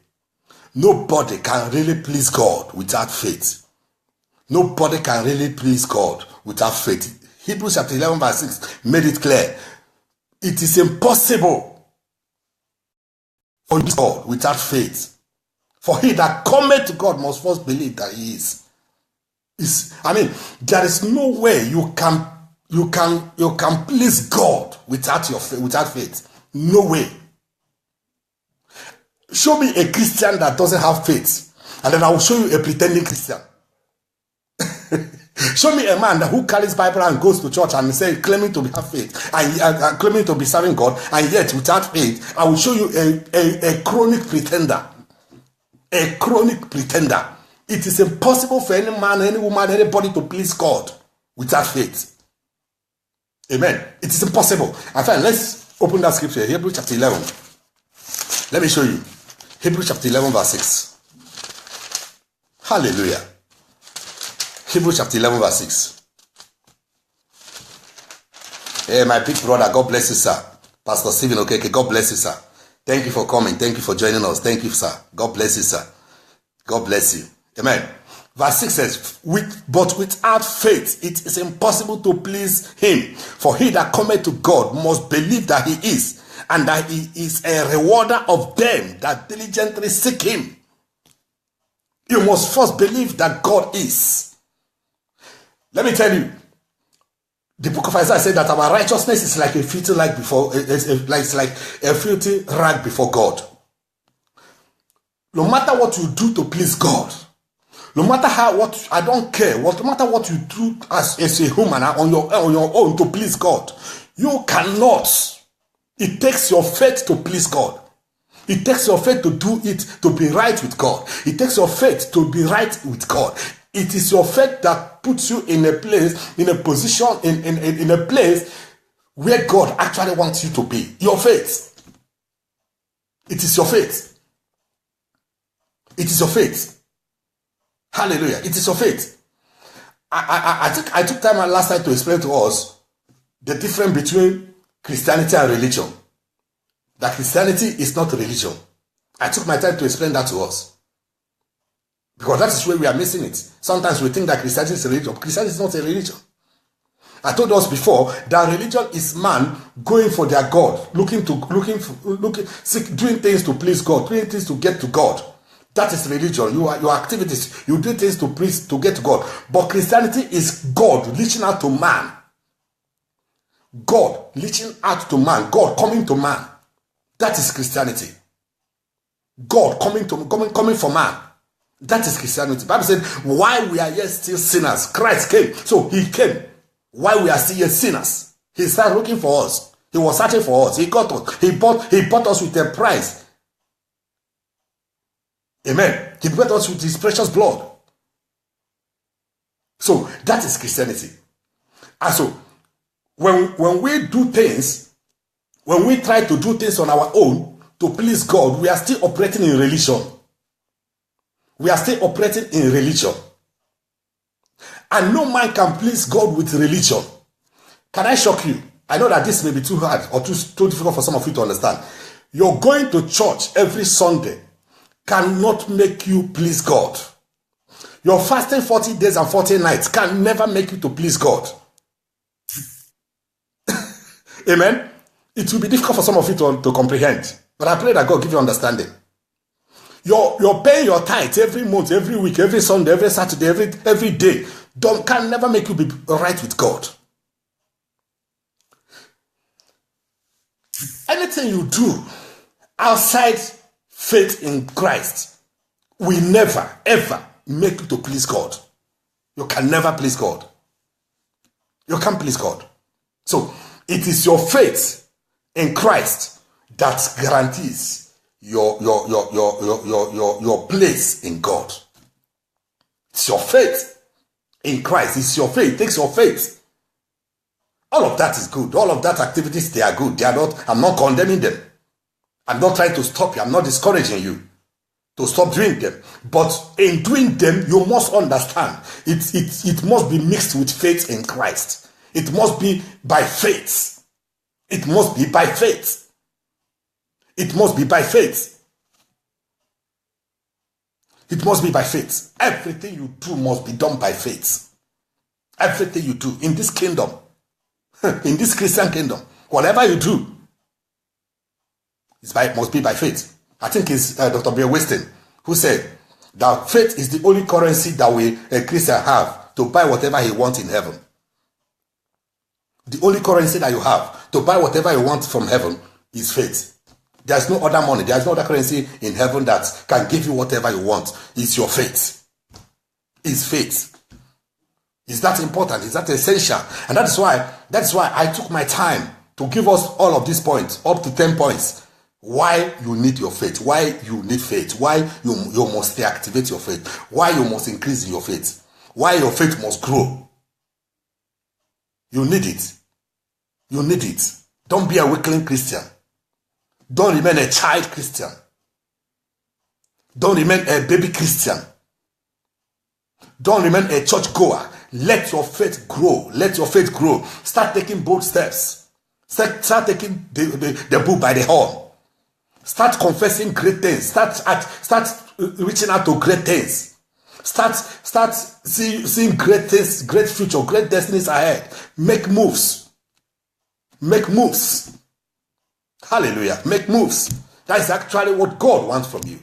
Nobody can really please God without faith. Nobody can really please God without faith. Hebrews chapter 11 verse 6 made it clear. It is impossible for God without faith. For he that cometh to God must first believe that he is. There is no way you can please God without faith. No way. Show me a Christian that doesn't have faith, and then I will show you a pretending Christian. Show me a man who carries Bible and goes to church and claiming to have faith and claiming to be serving God, and yet without faith. I will show you a chronic pretender. A chronic pretender. It is impossible for any man, any woman, anybody to please God without faith. Amen. It is impossible. In fact, let's open that scripture, Hebrews chapter 11. Let me show you. Hebrews chapter 11 verse 6. Hallelujah. Hebrews chapter 11 verse 6. Hey, my big brother, God bless you, sir. Pastor Stephen Okeke, God bless you, sir. Thank you for coming. Thank you for joining us. Thank you, sir. God bless you, sir. God bless you. Amen. Verse 6 says, but without faith it is impossible to please him. For he that cometh to God must believe that he is, and that he is a rewarder of them that diligently seek him. You must first believe that God is. Let me tell you, the book of Isaiah said that our righteousness is like a filthy rag before, it's like a filthy rag before God. No matter what you do to please God, no matter I don't care, no matter what you do as a human on your own to please God, you cannot. It takes your faith to please God. It takes your faith to do it, to be right with God. It takes your faith to be right with God. It is your faith that puts you in a place, in a position, in a place where God actually wants you to be. Your faith. It is your faith. It is your faith. Hallelujah. It is your faith. I think I took time last night to explain to us the difference between Christianity and religion. That Christianity is not religion. I took my time to explain that to us. Because that is where we are missing it. Sometimes we think that Christianity is a religion. Christianity is not a religion. I told us before that religion is man going for their God, doing things to please God, doing things to get to God. That is religion. Your activities, you do things to get to God. But Christianity is God reaching out to man. God reaching out to man. God coming to man. That is Christianity. God coming for man. That is Christianity. The Bible said, while we are yet still sinners, Christ came. So he came. While we are still yet sinners, he started looking for us. He was searching for us. He got us. He bought us with a price. Amen. He bought us with his precious blood. So that is Christianity. And so when we do things, when we try to do things on our own to please God, we are still operating in religion. We are still operating in religion. And no man can please God with religion. Can I shock you? I know that this may be too hard or too difficult for some of you to understand. You're going to church every Sunday cannot make you please God. Your fasting 40 days and 40 nights can never make you to please God. Amen? It will be difficult for some of you to comprehend. But I pray that God give you understanding. You're paying your tithe every month, every week, every Sunday, every Saturday, every day. Can never make you be right with God. Anything you do outside faith in Christ will never, ever make you to please God. You can never please God. You can't please God. So, it is your faith in Christ that guarantees your place in God. It's your faith in Christ. It's your faith. It takes your faith. All of that is good. All of that activities, they are good. I'm not condemning them. I'm not trying to stop you. I'm not discouraging you to stop doing them. But in doing them, you must understand it must be mixed with faith in Christ. It must be by faith. It must be by faith. It must be by faith. It must be by faith. Everything you do must be done by faith. Everything you do in this kingdom, in this Christian kingdom, whatever you do, it must be by faith. I think it's Dr. Bill Winston who said that faith is the only currency that a Christian have to buy whatever he wants in heaven. The only currency that you have to buy whatever you want from heaven is faith. There's no other money. There's no other currency in heaven that can give you whatever you want. It's your faith. It's faith. Is that important? Is that essential? And that's why I took my time to give us all of these points, up to 10 points. Why you need your faith, why you need faith, why you must reactivate your faith, why you must increase your faith, why your faith must grow. You need it. You need it. Don't be a weakling Christian. Don't remain a child Christian. Don't remain a baby Christian. Don't remain a church goer. Let your faith grow. Let your faith grow. Start taking bold steps. Start taking the bull by the horn. Start confessing great things. Start reaching out to great things. Start seeing great things, great future, great destinies ahead. Make moves. Make moves. Hallelujah. Make moves. That is actually what God wants from you.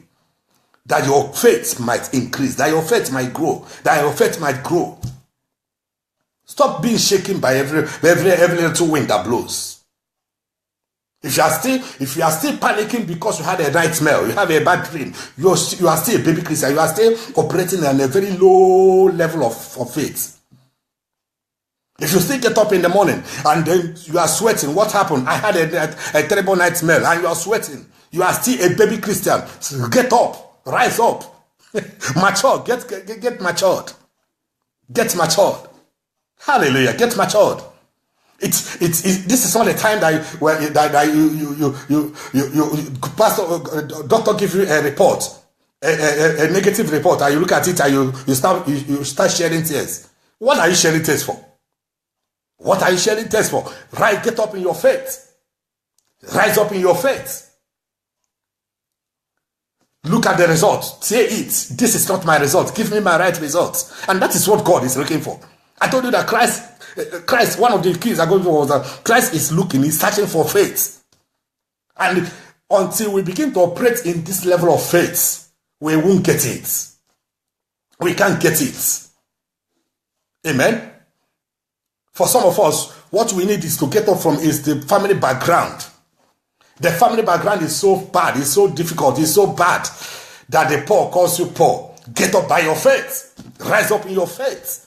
That your faith might increase. That your faith might grow. That your faith might grow. Stop being shaken by every little wind that blows. If you are still panicking because you had a nightmare, you have a bad dream, you are still a baby Christian, you are still operating on a very low level of faith. If you still get up in the morning and then you are sweating, what happened? I had a terrible nightmare and you are sweating. You are still a baby Christian. So get up, rise up, mature, get matured. Get matured. Hallelujah, get matured. This is not a time that pastor doctor give you a report, a negative report, and you look at it and you start sharing tears. What are you sharing tears for? What are you sharing tears for? Right, get up in your faith. Rise up in your faith. Look at the result. Say it. This is not my result. Give me my right results. And that is what God is looking for. I told you that Christ, one of the keys I go for was that Christ is looking, he's searching for faith. And until we begin to operate in this level of faith, we won't get it. We can't get it. Amen? For some of us, what we need is to get up from is the family background. The family background is so bad, it's so difficult, it's so bad that the poor calls you poor. Get up by your faith. Rise up in your faith.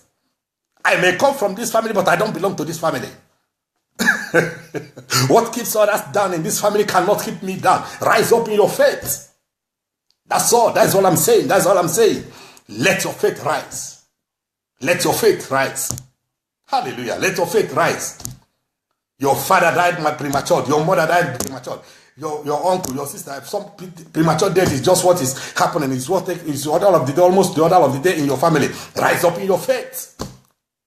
I may come from this family, but I don't belong to this family. What keeps others down in this family cannot keep me down. Rise up in your faith. That's all. That's all I'm saying. That's all I'm saying. Let your faith rise. Let your faith rise. Hallelujah. Let your faith rise. Your father died premature. Your mother died premature. Your uncle, your sister, some premature death is just what is happening. It's almost the order of the day in your family. Rise up in your faith.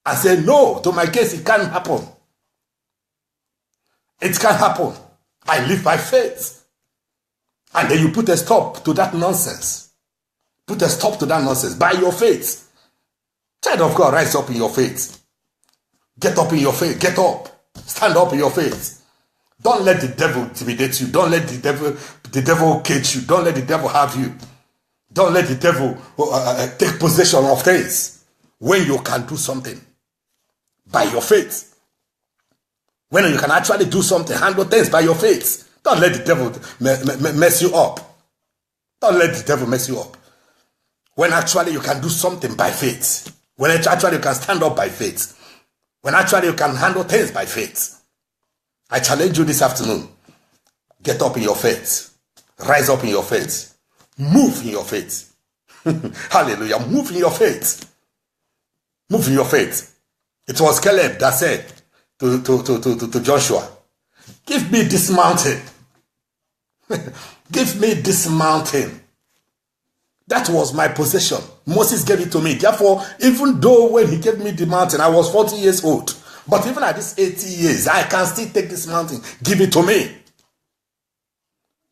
I say, no, to my case, it can't happen. It can't happen. I live by faith. And then you put a stop to that nonsense. Put a stop to that nonsense by your faith. Child of God, rise up in your faith. Get up in your faith. Get up. Stand up in your faith. Don't let the devil intimidate you. Don't let the devil cage you. Don't let the devil have you. Don't let the devil take possession of things when you can do something. By your faith. When you can actually do something, handle things by your faith. Don't let the devil mess you up. Don't let the devil mess you up. When actually you can do something by faith. When actually you can stand up by faith. When actually you can handle things by faith. I challenge you this afternoon. Get up in your faith. Rise up in your faith. Move in your faith. Hallelujah. Move in your faith. Move in your faith. It was Caleb that said to Joshua, give me this mountain. Give me this mountain. That was my possession. Moses gave it to me. Therefore, even though when he gave me the mountain, I was 40 years old. But even at this 80 years, I can still take this mountain. Give it to me.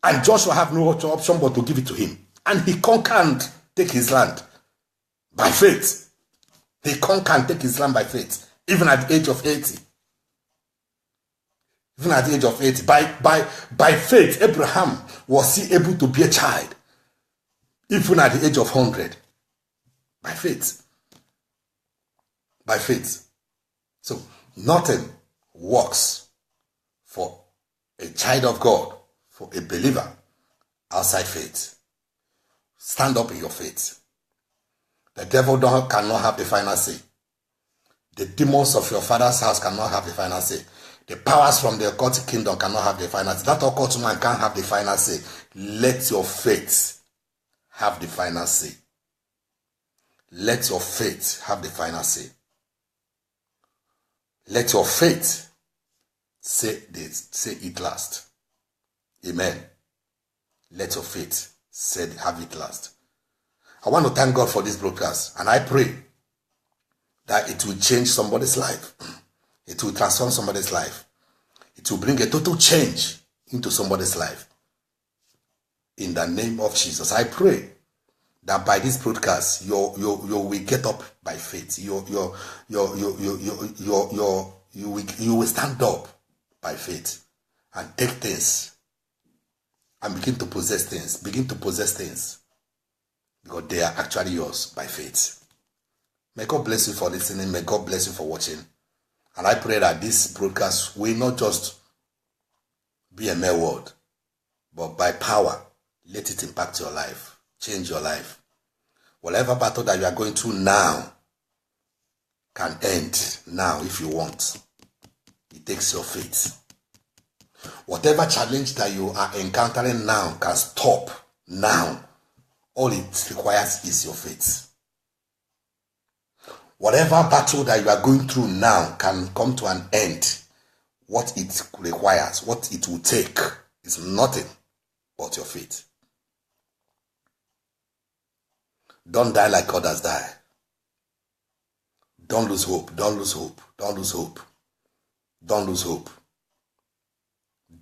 And Joshua have no other option but to give it to him. And he can't take his land by faith. He can't take his land by faith. Even at the age of 80. Even at the age of 80. By faith, Abraham was still able to be a child. Even at the age of 100. By faith. By faith. So, nothing works for a child of God, for a believer, outside faith. Stand up in your faith. The devil cannot have the final say. The demons of your father's house cannot have the final say. The powers from the occult kingdom cannot have the final say. That occult man can't have the final say. Let your faith have the final say. Let your faith have the final say. Let your faith say it last. Amen. Let your faith have it last. I want to thank God for this broadcast, and I pray that it will change somebody's life. It will transform somebody's life. It will bring a total change into somebody's life. In the name of Jesus, I pray that by this broadcast, you will get up by faith. You will stand up by faith and take things and begin to possess things. Begin to possess things because they are actually yours by faith. May God bless you for listening. May God bless you for watching. And I pray that this broadcast will not just be a mere word, but by power, let it impact your life. Change your life. Whatever battle that you are going through now can end now if you want. It takes your faith. Whatever challenge that you are encountering now can stop now. All it requires is your faith. Whatever battle that you are going through now can come to an end. What it requires, what it will take is nothing but your faith. Don't die like others die. Don't lose hope. Don't lose hope. Don't lose hope. Don't lose hope.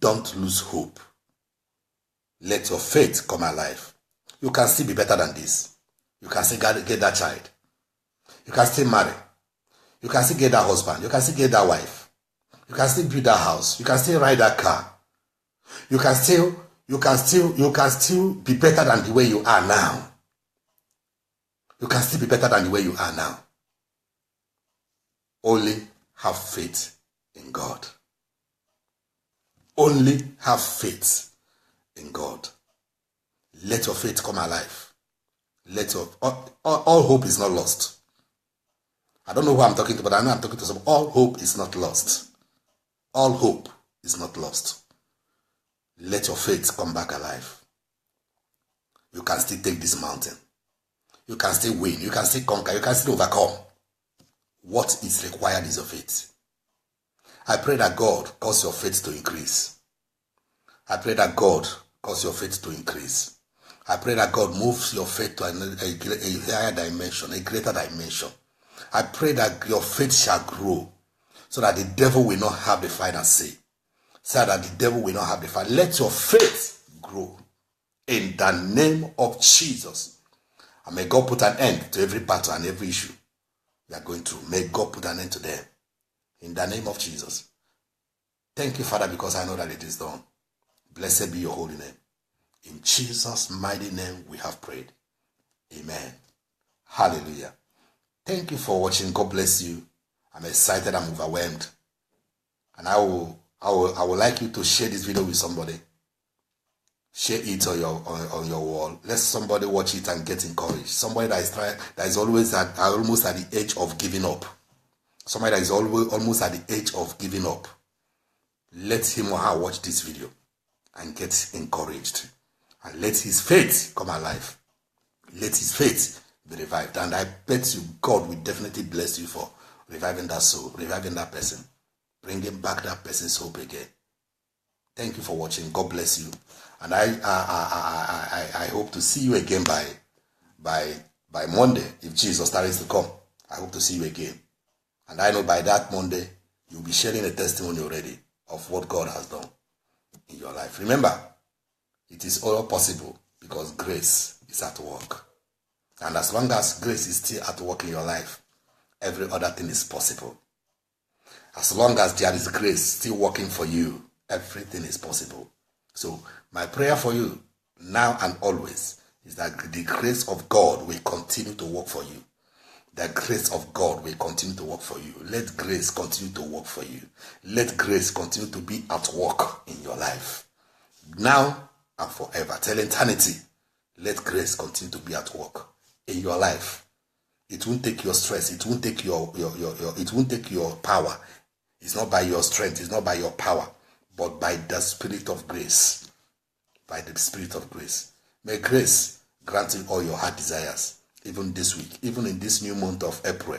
Don't lose hope. Let your faith come alive. You can still be better than this. You can still get that child. You can still marry. You can still get that husband. You can still get that wife. You can still build that house. You can still ride that car. You can still be better than the way you are now. You can still be better than the way you are now. Only have faith in God. Only have faith in God. Let your faith come alive. Let your all hope is not lost. I don't know who I'm talking to, but I know I'm talking to some. All hope is not lost. All hope is not lost. Let your faith come back alive. You can still take this mountain. You can still win. You can still conquer. You can still overcome. What is required is your faith. I pray that God cause your faith to increase. I pray that God cause your faith to increase. I pray that God moves your faith to a higher dimension, a greater dimension. I pray that your faith shall grow so that the devil will not have the final say. So that the devil will not have the final. Let your faith grow in the name of Jesus. And may God put an end to every battle and every issue we are going through. May God put an end to them. In the name of Jesus. Thank you, Father, because I know that it is done. Blessed be your holy name. In Jesus' mighty name we have prayed. Amen. Hallelujah. Thank you for watching. God bless you. I'm excited. I'm overwhelmed. And I would like you to share this video with somebody. Share it on your wall. Let somebody watch it and get encouraged. Somebody that is always almost at the edge of giving up. Somebody that is almost at the edge of giving up. Let him or her watch this video and get encouraged. And let his faith come alive. Let his faith be revived. And I bet you God will definitely bless you for reviving that soul, reviving that person, bringing back that person's hope again. Thank you for watching. God bless you. And I hope to see you again by by Monday, if Jesus starts to come, I hope to see you again. And I know by that Monday, you'll be sharing a testimony already of what God has done in your life. Remember, it is all possible because grace is at work. And as long as grace is still at work in your life, every other thing is possible. As long as there is grace still working for you, everything is possible. So my prayer for you now and always is that the grace of God will continue to work for you. The grace of God will continue to work for you. Let grace continue to work for you. Let grace continue to be at work in your life. Now and forever. Till eternity, let grace continue to be at work in your life. It won't take your stress. It won't take it won't take your power. It's not by your strength. It's not by your power, but by the Spirit of grace. By the Spirit of grace. May grace grant you all your heart desires, even this week, even in this new month of April.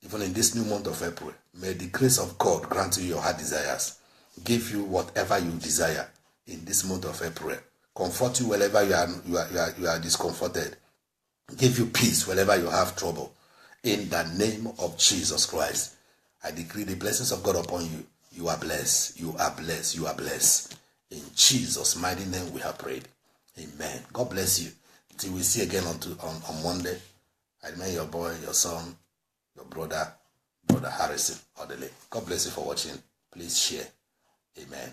Even in this new month of April, may the grace of God grant you your heart desires. Give you whatever you desire in this month of April. Comfort you wherever you are discomforted. Give you peace wherever you have trouble. In the name of Jesus Christ, I decree the blessings of God upon you. You are blessed. You are blessed. You are blessed. In Jesus' mighty name we have prayed. Amen. God bless you. Till we see again on Monday. I remain your boy, your son, your brother Harrison Odele. God bless you for watching. Please share. Amen.